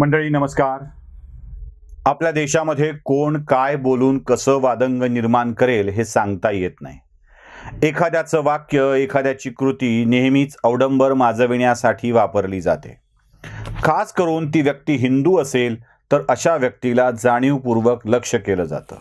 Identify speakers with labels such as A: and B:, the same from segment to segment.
A: मंडळी नमस्कार. आपल्या देशामध्ये कोण काय बोलून कसं वादंग निर्माण करेल हे सांगता येत नाही. एखाद्याचं वाक्य, एखाद्याची कृती नेहमीच अवडंबर माजविण्यासाठी वापरली जाते. खास करून ती व्यक्ती हिंदू असेल तर अशा व्यक्तीला जाणीवपूर्वक लक्ष्य केलं जातं.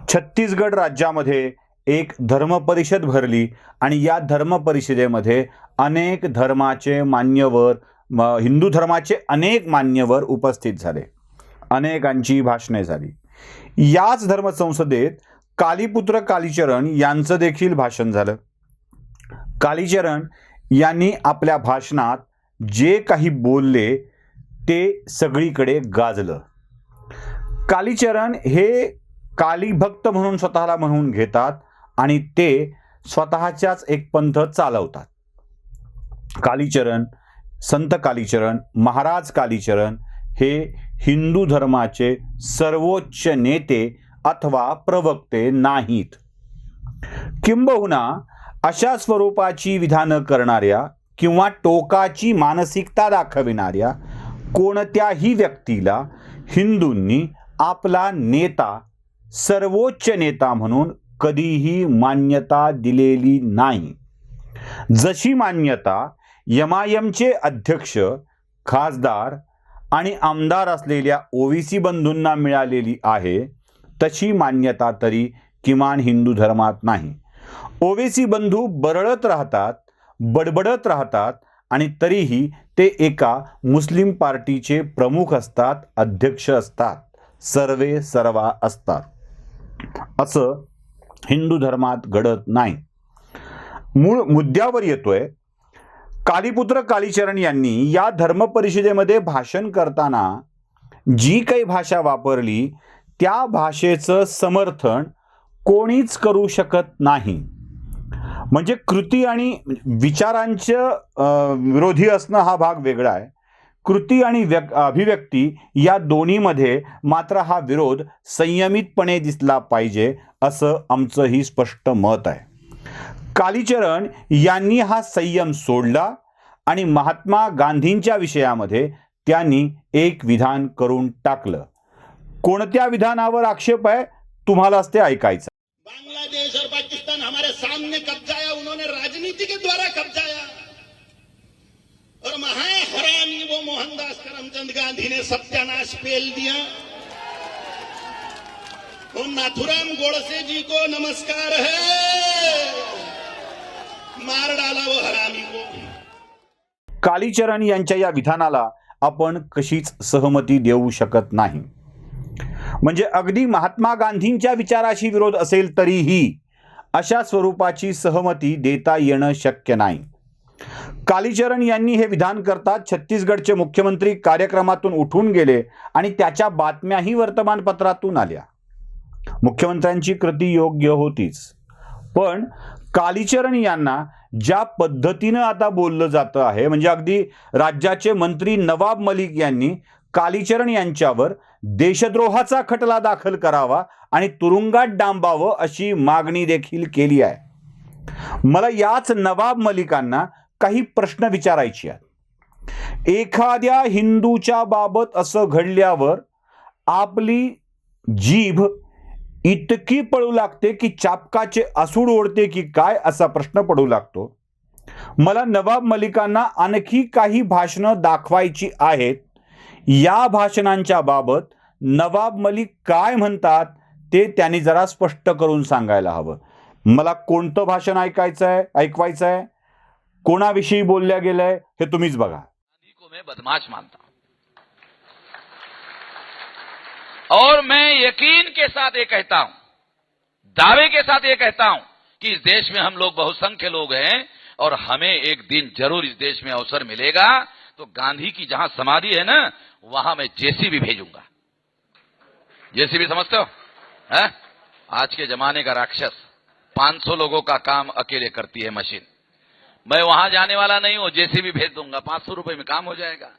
A: छत्तीसगड राज्यामध्ये एक धर्मपरिषद भरली आणि या धर्मपरिषदेमध्ये अनेक धर्माचे मान्यवर, हिंदू धर्माचे अनेक मान्यवर उपस्थित झाले. अनेकांची भाषणे झाली. याच धर्मसंसदेत कालीपुत्र कालीचरण यांचं देखील भाषण झालं. कालीचरण यांनी आपल्या भाषणात जे काही बोलले ते सगळीकडे गाजलं. कालीचरण हे काली भक्त म्हणून स्वतःला म्हणून घेतात आणि ते स्वतःच्याच एक पंथ चालवतात. कालीचरण, संत कालीचरण, महाराज कालीचरण हे हिंदू धर्माचे सर्वोच्च नेते अथवा प्रवक्ते नाहीत. किंबहुना अशा स्वरूपाची विधानं करणाऱ्या किंवा टोकाची मानसिकता दाखविणाऱ्या कोणत्याही व्यक्तीला हिंदूंनी आपला नेता, सर्वोच्च नेता म्हणून कधीही मान्यता दिलेली नाही. जशी मान्यता एमआयएमचे अध्यक्ष, खासदार आणि आमदार असलेल्या ओवीसी बंधूंना मिळालेली आहे, तशी मान्यता तरी किमान हिंदू धर्मात नाही. ओवीसी बंधू बरळत राहतात, बडबडत राहतात आणि तरीही ते एका मुस्लिम पार्टीचे प्रमुख असतात, अध्यक्ष असतात, सर्वे सर्वा असतात. असं हिंदू धर्मात घडत नाही. मूळ मुद्द्यावर येतोय. कालीपुत्र कालीचरण यांनी या धर्मपरिषदेमध्ये भाषण करताना जी काही भाषा वापरली त्या भाषेचं समर्थन कोणीच करू शकत नाही. म्हणजे कृती आणि विचारांच्या विरोधी असणं हा भाग वेगळा आहे. कृती आणि अभिव्यक्ती या दोन्हीमध्ये मात्र हा विरोध संयमितपणे दिसला पाहिजे, असं आमचंही स्पष्ट मत आहे. कालीचरण यांनी हा संयम सोडला आणि महात्मा गांधींच्या विषयामध्ये त्यांनी एक विधान करून टाकलं. कोणत्या विधानावर आक्षेप आहे तुम्हालाच ते ऐकायचं.
B: बांग्लादेश और पाकिस्तान हमारे सामने कब्जाया, उन्होंने राजनीति के द्वारा कब्जाया और महाहरामी वो मोहनदास करमचंद गांधी ने सत्यानाश पेल दिया. और नाथुराम गोडसे जी को नमस्कार है, मार डाला वो हरामी को.
A: कालीचरण यांच्या या विधानाला आपण कशीच सहमती देऊ शकत नाही. म्हणजे अगदी महात्मा गांधींच्या विचाराशी विरोध असेल तरीही अशा स्वरूपाची सहमती देता येणं शक्य नाही. कालीचरण यांनी हे विधान करतात छत्तीसगडचे मुख्यमंत्री कार्यक्रमातून उठून गेले आणि त्याच्या बातम्याही वर्तमानपत्रातून आल्या. मुख्यमंत्र्यांची कृती योग्य होतीच, पण कालीचरण यांना ज्या पद्धतीनं आता बोललं जातं आहे, म्हणजे अगदी राज्याचे मंत्री नवाब मलिक यांनी कालीचरण यांच्यावर देशद्रोहाचा खटला दाखल करावा आणि तुरुंगात डांबावं अशी मागणी देखील केली आहे. मला याच नवाब मलिकांना काही प्रश्न विचारायचे आहेत. एखाद्या हिंदूच्या बाबत असं घडल्यावर आपली जीभ इतकी पळू लागते की चापकाचे आसूड ओढते की काय, असा प्रश्न पडू लागतो. मला नवाब मलिकांना आणखी काही भाषणं दाखवायची आहेत. या भाषणांच्या बाबत नवाब मलिक काय म्हणतात ते त्यांनी जरा स्पष्ट करून सांगायला हवं. मला कोणतं भाषण ऐकवायचं आहे, कोणाविषयी बोलल्या गेलंय हे तुम्हीच बघा.
C: मैं बदमाश मानता हूं और मैं यकीन के साथ ये कहता हूं, दावे के साथ ये कहता हूं कि इस देश में हम लोग बहुसंख्य लोग हैं और हमें एक दिन जरूर इस देश में अवसर मिलेगा तो गांधी की जहां समाधि है ना, वहां मैं जेसीबी भेजूंगा. जेसीबी समझते हो? है? आज के जमाने का राक्षस 500 लोगों का काम अकेले करती है मशीन. मैं वहां जाने वाला नहीं हूं, जेसीबी भेज दूंगा, 500 रुपए में काम हो जाएगा.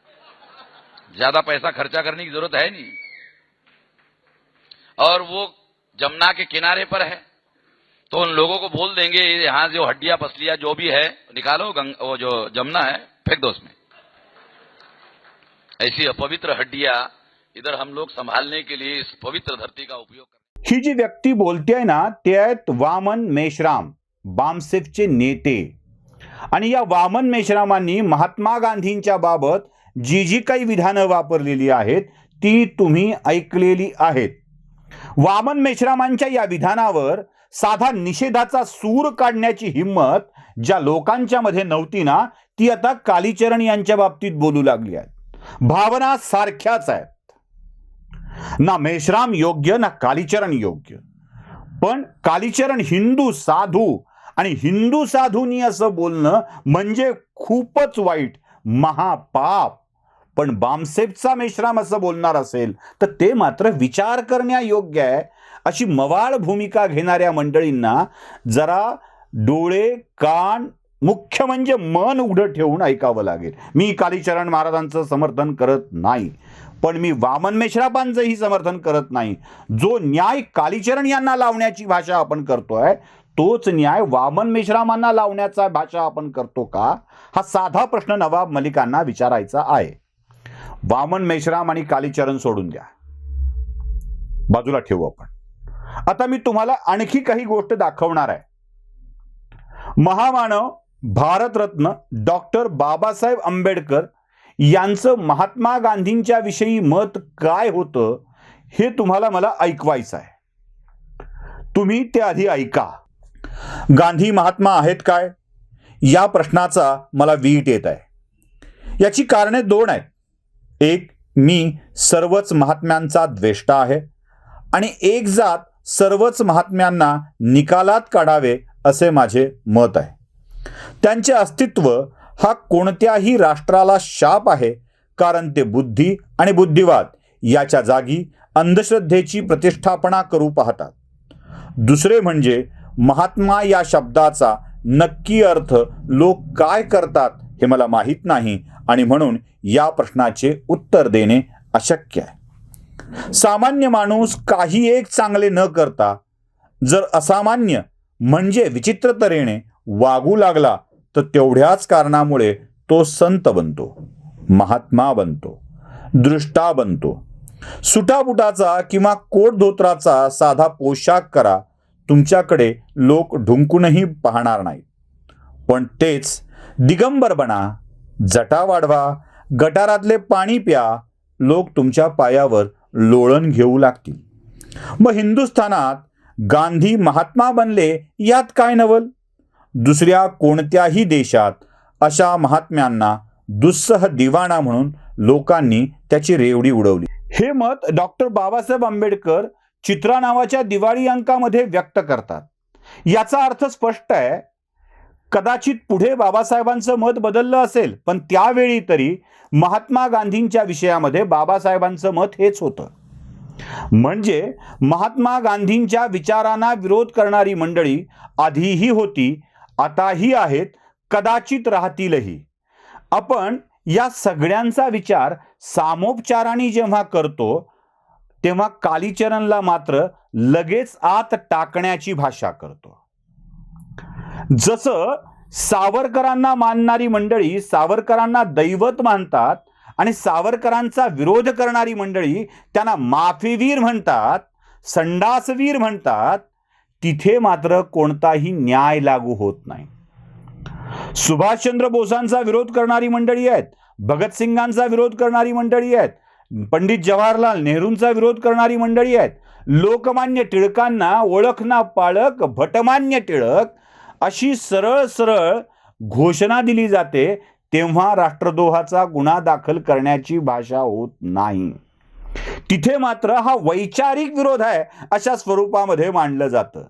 C: ज्यादा पैसा खर्चा करने की जरूरत है नहीं. और वो जमुना के किनारे पर है तो उन लोगों को बोल देंगे यहां जो हड्डियां पसलियां जो भी है निकालो, वो जो जमुना है फेंक दो उसमें. ऐसी अपवित्र हड्डियां इधर हम लोग संभालने के लिए इस पवित्र धरती का उपयोग करें।
A: ही जी व्यक्ती बोलते ना ते आहेत वामन मेश्राम, बामसेफचे नेते. आणि या वामन मेश्रामांनी महात्मा गांधींच्या बाबत जी जी काही विधानं वापरलेली आहेत ती तुम्ही ऐकलेली आहेत. वामन मेश्रामांच्या या विधानावर साधा निषेधाचा सूर काढण्याची हिंमत ज्या लोकांच्या मध्ये नव्हती ना ती आता कालीचरण यांच्या बाबतीत बोलू लागली आहेत. भावना सारख्याच आहेत. ना मेश्राम योग्य ना कालीचरण योग्य. पण कालीचरण हिंदू साधू आणि हिंदू साधूंनी असं बोलणं म्हणजे खूपच वाईट, महापाप. पण बामसेफचा मेश्राम असं बोलणार असेल तर ते मात्र विचार करण्यायोग्य आहे. अशी मवाळ भूमिका घेणाऱ्या मंडळींना जरा डोळे, कान, मुख्य म्हणजे मन उघडं ठेवून ऐकावं लागेल. मी कालीचरण महाराजांचं समर्थन करत नाही, पण मी वामन मेश्रामांचंही समर्थन करत नाही. जो न्याय कालीचरण यांना लावण्याची भाषा आपण करतोय तोच न्याय वामन मेश्रामांना लावण्याचा भाषा आपण करतो का, हा साधा प्रश्न नवाब मलिकांना विचारायचा आहे. वामन मेश्राम आणि कालीचरण सोडून द्या, बाजूला ठेवू आपण. आता मी तुम्हाला आणखी काही गोष्ट दाखवणार आहे. महामानव भारतरत्न डॉक्टर बाबासाहेब आंबेडकर यांचं महात्मा गांधींच्या विषयी मत काय होतं हे तुम्हाला मला ऐकवायचं आहे. तुम्ही ते आधी ऐका. गांधी महात्मा आहेत काय या प्रश्नाचा मला वीट येत आहे. याची कारणे दोन आहेत. एक, मी सर्वच महात्म्यांचा द्वेष्टा आहे आणि एक जात सर्वच महात्म्यांना निकालात काढावे असे माझे मत आहे. त्यांचे अस्तित्व हा कोणत्याही राष्ट्राला शाप आहे, कारण ते बुद्धी आणि बुद्धिवाद याच्या जागी अंधश्रद्धेची प्रतिष्ठापना करू पाहतात. दुसरे म्हणजे महात्मा या शब्दाचा नक्की अर्थ लोक काय करतात हे मला माहीत नाही आणि म्हणून या प्रश्नाचे उत्तर देणे अशक्य आहे. सामान्य माणूस काही एक चांगले न करता जर असामान्य म्हणजे विचित्र तऱ्हेने वागू लागला तर तेवढ्याच कारणामुळे तो संत बनतो, महात्मा बनतो, दृष्टा बनतो. सुटाबुटाचा किंवा कोट धोत्राचा साधा पोशाख करा, तुमच्याकडे लोक ढुंकूनही पाहणार नाहीत. पण तेच दिगंबर बना, जटा वाढवा, गटारातले पाणी प्या, लोक तुमच्या पायावर लोळण घेऊ लागतील. मग हिंदुस्थानात गांधी महात्मा बनले यात काय नवल? दुसऱ्या कोणत्याही देशात अशा महात्म्यांना दुस्सह दिवाणा म्हणून लोकांनी त्याची रेवडी उडवली. हे मत डॉक्टर बाबासाहेब आंबेडकर चित्रा नावाच्या दिवाळी अंकामध्ये व्यक्त करतात. याचा अर्थ स्पष्ट आहे. कदाचित पुढे बाबासाहेबांचं मत बदललं असेल, पण त्यावेळी तरी महात्मा गांधींच्या विषयामध्ये बाबासाहेबांचं मत हेच होतं. म्हणजे महात्मा गांधींच्या विचारांना विरोध करणारी मंडळी आधीही होती, आताही आहेत, कदाचित राहतीलही. आपण या सगळ्यांचा विचार सामोपचाराने जेव्हा करतो तेव्हा कालीचरणला मात्र लगेच आत टाकण्याची भाषा करतो. जसं सावरकरांना मानणारी मंडळी सावरकरांना दैवत मानतात आणि सावरकरांचा विरोध करणारी मंडळी त्यांना माफीवीर म्हणतात, संडासवीर म्हणतात, तिथे मात्र कोणताही न्याय लागू होत नाही. सुभाषचंद्र बोसांचा विरोध करणारी मंडळी आहेत, भगतसिंगांचा विरोध करणारी मंडळी आहेत, पंडित जवाहरलाल नेहरूंचा विरोध करणारी मंडळी आहेत, लोकमान्य टिळकांना ओळखना पाळक भटमान्य टिळक अशी सरळ सरळ घोषणा दिली जाते, तेव्हा राष्ट्रद्रोहाचा गुन्हा दाखल करण्याची भाषा होत नाही. तिथे मात्र हा वैचारिक विरोध आहे अशा स्वरूपामध्ये मांडलं जातं.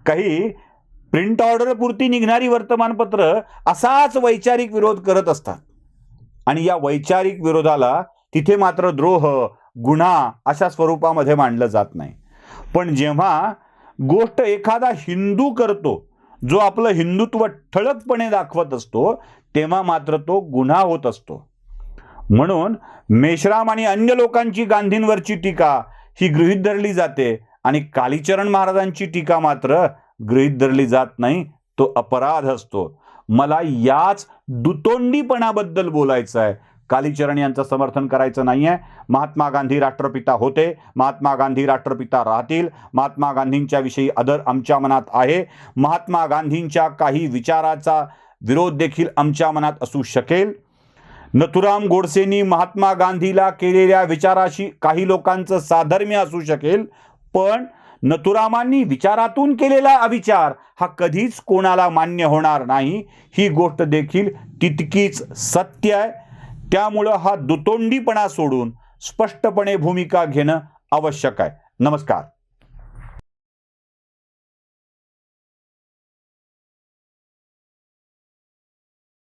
A: काही प्रिंट ऑर्डर पुरती निघणारी वर्तमानपत्र असाच वैचारिक विरोध करत असतात आणि या वैचारिक विरोधाला तिथे मात्र द्रोह, गुन्हा अशा स्वरूपामध्ये मांडलं जात नाही. पण जेव्हा गोष्ट एखादा हिंदू करतो, जो आपलं हिंदुत्व ठळकपणे दाखवत असतो, तेव्हा मात्र तो गुन्हा होत असतो. म्हणून मेश्राम आणि अन्य लोकांची गांधींवरची टीका ही गृहीत धरली जाते आणि कालीचरण महाराजांची टीका मात्र गृहीत धरली जात नाही, तो अपराध असतो. मला याच दुतोंडीपणाबद्दल बोलायचं आहे. कालीचरण यांचं समर्थन करायचं नाहीये. महात्मा गांधी राष्ट्रपिता होते, महात्मा गांधी राष्ट्रपिता राहतील. महात्मा गांधींच्या विषयी आदर आमच्या मनात आहे. महात्मा गांधींच्या काही विचाराचा विरोध देखील आमच्या मनात असू शकेल. नथुराम गोडसेंनी महात्मा गांधीला केलेल्या विचाराशी काही लोकांचं साधर्म्य असू शकेल, पण नथुरामांनी विचारातून केलेला अविचार हा कधीच कोणाला मान्य होणार नाही. ही गोष्ट देखील तितकीच सत्य आहे. त्यामुळं हा दुतोंडीपणा सोडून स्पष्टपणे भूमिका घेणं आवश्यक आहे. नमस्कार.